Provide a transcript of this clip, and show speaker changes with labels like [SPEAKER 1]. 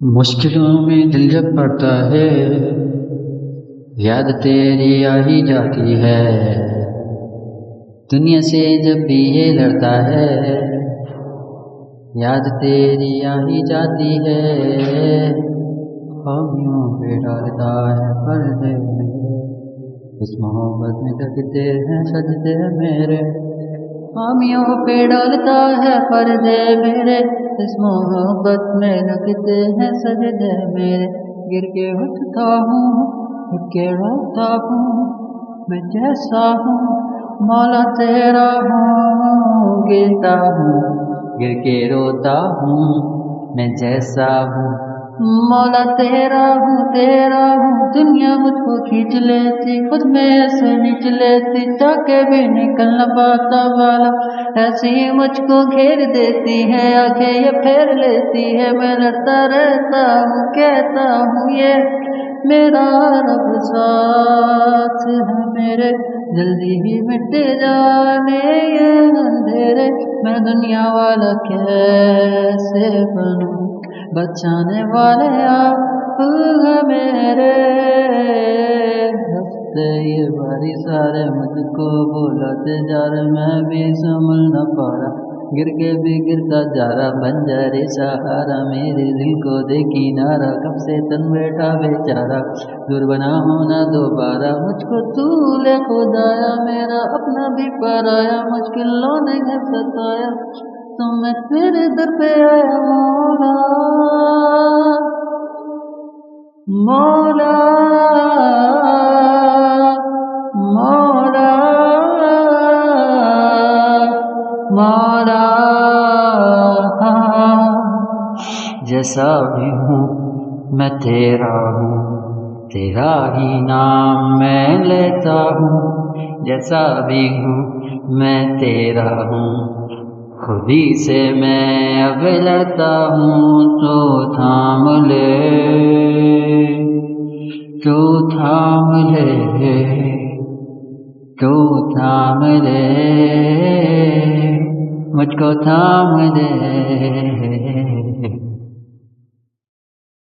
[SPEAKER 1] مشکلوں میں دل جب پڑتا ہے، یاد تیری آ ہی جاتی ہے۔ دنیا سے جب بھی یہ لڑتا ہے، یاد تیری آ ہی جاتی ہے۔ خامیوں پہ ڈالتا ہے پردے میرے، اس محبت میں لگتے ہیں سجدے میرے۔ خامیوں پہ ڈالتا ہے پردے میرے، اس محبت میں لگتے ہیں سجدے میرے۔ گر کے اٹھتا ہوں، اٹھ کے روتا ہوں، میں جیسا ہوں مولا تیرا ہوں۔ گرتا ہوں، گر کے روتا ہوں، میں جیسا ہوں مولا تیرا ہوں، تیرا ہوں۔ دنیا مجھ کو کھینچ لیتی، خود میں سے نچ لیتی، چاہ کے بھی نکل نہ پاتا والا، ایسی مجھ کو گھیر دیتی ہے، آنکھیں یہ پھیر لیتی ہے۔ میں لڑتا رہتا ہوں، کہتا ہوں یہ میرا رب ساتھ ہے میرے، جلدی ہی مٹ جانے یہ اندھیرے۔ میں دنیا والا کیسے بنوں، بچانے والے آپ ہیں میرے۔ ہنستے یہ باری سارے مجھ کو بلاتے جا رہے، میں بھی سنبھل نہ پا رہا، گر کے بھی گرتا جا رہا۔ بنجارے سہارا میرے دل کو دے کنارہ، کب سے تن بیٹھا بیچارہ، دور بنا ہونا دوبارہ۔ مجھ کو تو لے خدایا، میرا اپنا بھی پرایا، مشکلوں نے گھر ستایا تو میں تیرے در پہ آیا مولا، مولا، مولا، مولا۔ جیسا بھی ہوں میں تیرا ہوں، تیرا ہی نام میں لیتا ہوں۔ جیسا بھی ہوں میں تیرا ہوں، خود ہی سے میں اب لڑتا ہوں۔ تو تھام لے، تو تھام لے، تو تھام لے، مجھ کو تھام لے۔